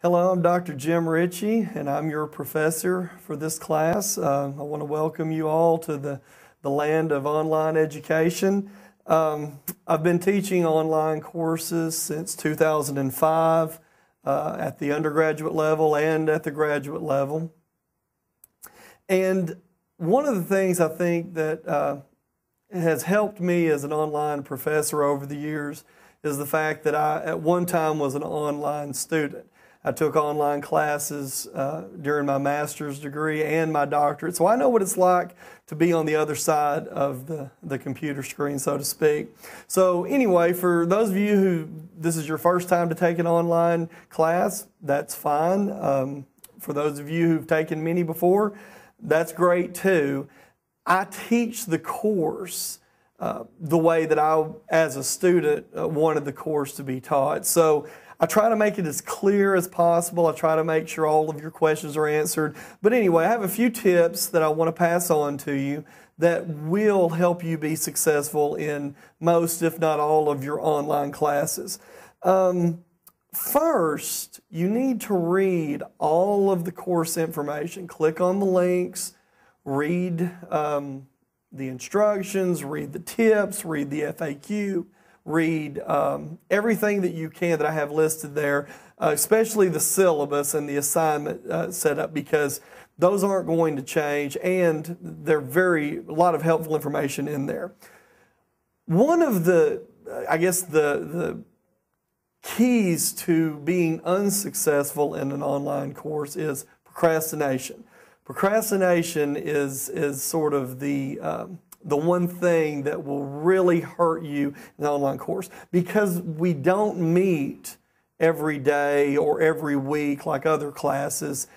Hello, I'm Dr. Jim Richey, and I'm your professor for this class. I want to welcome you all to the land of online education. I've been teaching online courses since 2005 at the undergraduate level and at the graduate level. And one of the things I think that has helped me as an online professor over the years is the fact that I, at one time, was an online student. I took online classes during my master's degree and my doctorate, so I know what it's like to be on the other side of the computer screen, so to speak. So anyway, for those of you who this is your first time to take an online class, that's fine. For those of you who've taken many before, that's great too. I teach the course the way that I, as a student, wanted the course to be taught. So I try to make it as clear as possible. I try to make sure all of your questions are answered. But anyway, I have a few tips that I want to pass on to you that will help you be successful in most, if not all, of your online classes. First, you need to read all of the course information. Click on the links, read the instructions, read the tips, read the FAQ. Read everything that you can that I have listed there, especially the syllabus and the assignment setup, because those aren't going to change, and they're a lot of helpful information in there. One of the, I guess, the keys to being unsuccessful in an online course is procrastination. Procrastination is sort of the one thing that will really hurt you in the online course, because we don't meet every day or every week like other classes.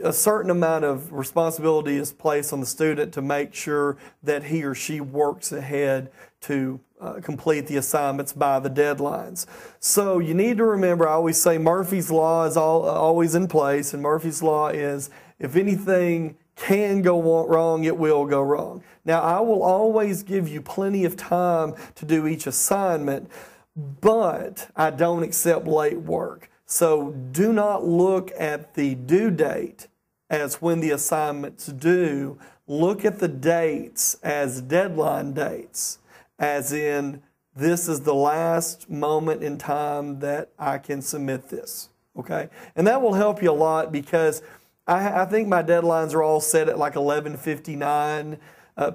A certain amount of responsibility is placed on the student to make sure that he or she works ahead to complete the assignments by the deadlines. So you need to remember, I always say Murphy's Law is always in place, and Murphy's Law is if anything can go wrong, it will go wrong. Now, I will always give you plenty of time to do each assignment, but I don't accept late work. So do not look at the due date as when the assignment's due. Look at the dates as deadline dates, as in this is the last moment in time that I can submit this, okay? And that will help you a lot, because I think my deadlines are all set at like 11:59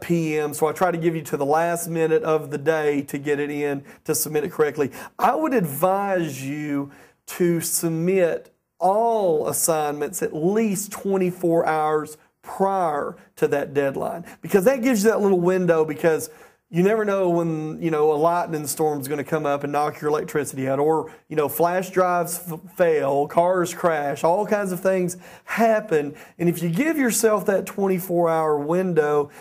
p.m., so I try to give you to the last minute of the day to get it in, to submit it correctly. I would advise you to submit all assignments at least 24 hours prior to that deadline, because that gives you that little window, because you never know when, a lightning storm is going to come up and knock your electricity out, or, flash drives fail, cars crash, all kinds of things happen. And if you give yourself that 24-hour window,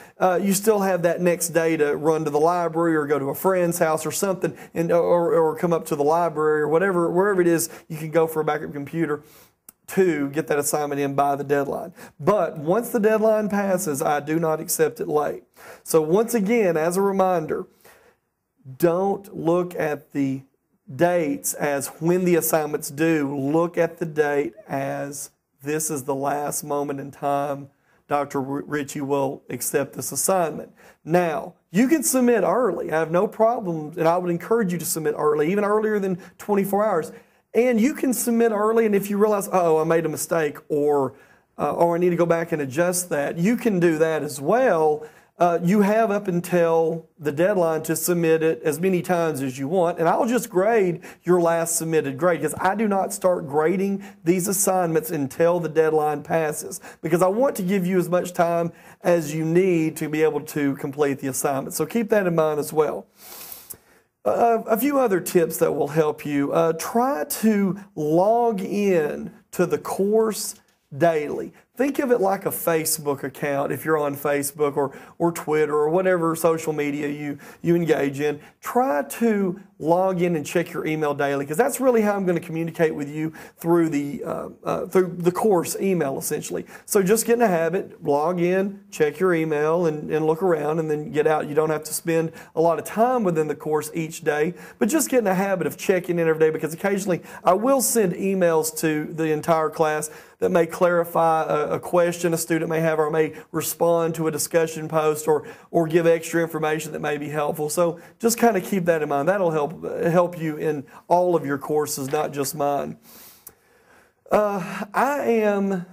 you still have that next day to run to the library or go to a friend's house or something, or come up to the library or wherever it is you can go for a backup computer to get that assignment in by the deadline. But once the deadline passes, I do not accept it late. So once again, as a reminder, don't look at the dates as when the assignment's due. Look at the date as this is the last moment in time Dr. Richey will accept this assignment. Now, you can submit early. I have no problem, and I would encourage you to submit early, even earlier than 24 hours. And you can submit early, and if you realize, oh, I made a mistake, or I need to go back and adjust that, you can do that as well. You have up until the deadline to submit it as many times as you want, and I'll just grade your last submitted grade, because I do not start grading these assignments until the deadline passes, because I want to give you as much time as you need to be able to complete the assignment. So keep that in mind as well. A few other tips that will help you. Try to log in to the course daily. think of it like a Facebook account if you're on Facebook or Twitter or whatever social media you engage in. Try to log in and check your email daily, because that's really how I'm going to communicate with you through the course email, essentially. So just get in a habit, log in, check your email, and look around, and then get out. You don't have to spend a lot of time within the course each day, but just get in a habit of checking in every day, because occasionally I will send emails to the entire class that may clarify a question a student may have, or may respond to a discussion post, or give extra information that may be helpful. So just kind of keep that in mind. That'll help you in all of your courses, not just mine. I am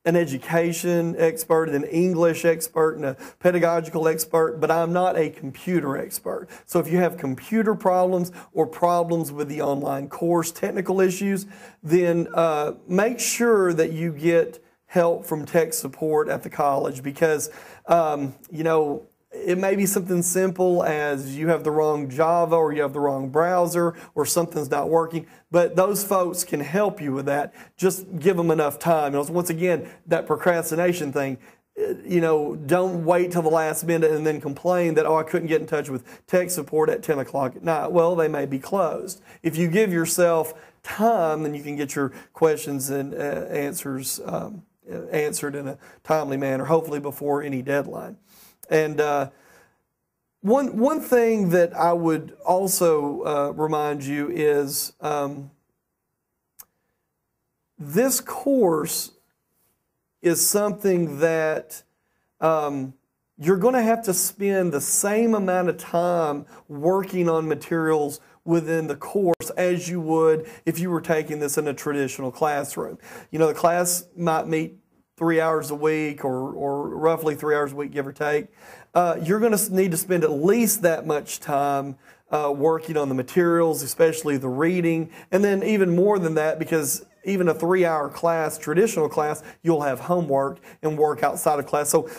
an education expert, an English expert, and a pedagogical expert, but I'm not a computer expert. So if you have computer problems or problems with the online course, technical issues, then make sure that you get help from tech support at the college, because, it may be something simple as you have the wrong Java, or you have the wrong browser, or something's not working, but those folks can help you with that. Just give them enough time. Once again, that procrastination thing, don't wait till the last minute and then complain that, I couldn't get in touch with tech support at 10 o'clock at night. Well, they may be closed. If you give yourself time, then you can get your questions and answers answered in a timely manner, hopefully before any deadline. And one thing that I would also remind you is this course is something that you're going to have to spend the same amount of time working on materials within the course as you would if you were taking this in a traditional classroom. The class might meet 3 hours a week, or roughly 3 hours a week, give or take. You're going to need to spend at least that much time working on the materials, especially the reading, and then even more than that, because even a 3-hour class, traditional class, you'll have homework and work outside of class. So,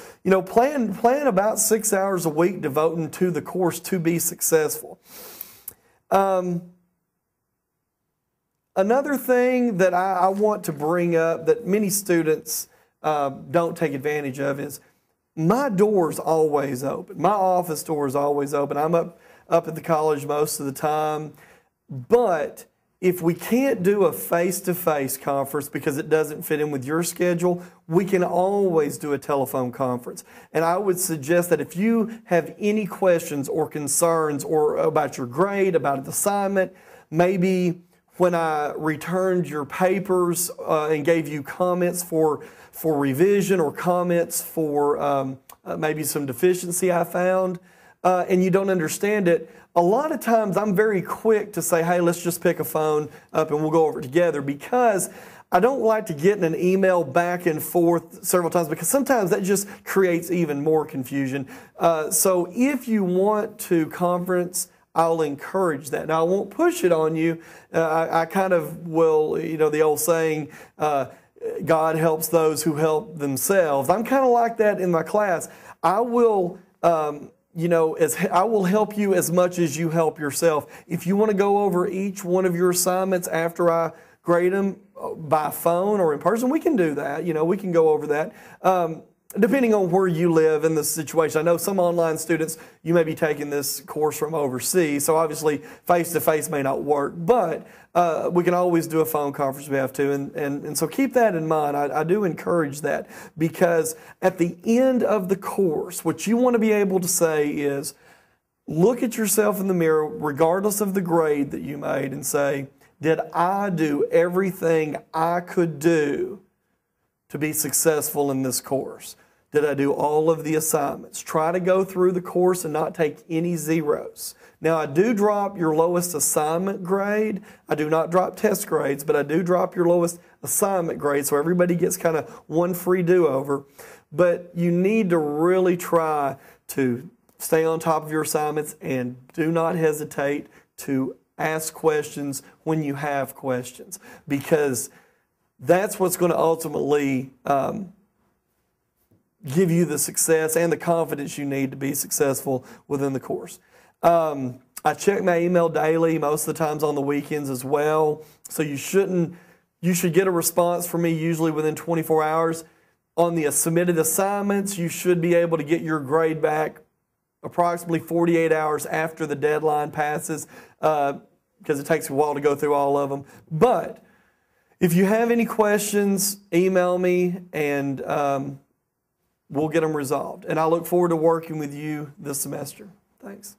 plan about 6 hours a week devoting to the course to be successful. Another thing that I want to bring up that many students don't take advantage of is my door's always open. My office door is always open. I'm up at the college most of the time. But if we can't do a face-to-face conference because it doesn't fit in with your schedule, we can always do a telephone conference. And I would suggest that if you have any questions or concerns or about your grade, about an assignment, maybe when I returned your papers and gave you comments for revision, or comments for maybe some deficiency I found, and you don't understand it, a lot of times I'm very quick to say, hey, let's just pick a phone up and we'll go over it together, because I don't like to get in an email back and forth several times, because sometimes that just creates even more confusion. So if you want to conference, I'll encourage that. Now, I won't push it on you. I kind of will, the old saying, God helps those who help themselves. I'm kind of like that in my class. I will, I will help you as much as you help yourself. If you want to go over each one of your assignments after I grade them by phone or in person, we can do that. We can go over that. Depending on where you live in the situation. I know some online students, you may be taking this course from overseas, so obviously face-to-face may not work, but we can always do a phone conference if we have to, and so keep that in mind. I do encourage that, because at the end of the course, what you want to be able to say is, look at yourself in the mirror, regardless of the grade that you made, and say, did I do everything I could do to be successful in this course? Did I do all of the assignments? Try to go through the course and not take any zeros. Now, I do drop your lowest assignment grade. I do not drop test grades, but I do drop your lowest assignment grade, so everybody gets kind of one free do-over. But you need to really try to stay on top of your assignments, and do not hesitate to ask questions when you have questions, because that's what's going to ultimately give you the success and the confidence you need to be successful within the course. I check my email daily, most of the times on the weekends as well, so you shouldn't You should get a response from me usually within 24 hours. On the submitted assignments, you should be able to get your grade back approximately 48 hours after the deadline passes, because it takes a while to go through all of them. But if you have any questions, email me and we'll get them resolved. And I look forward to working with you this semester. Thanks.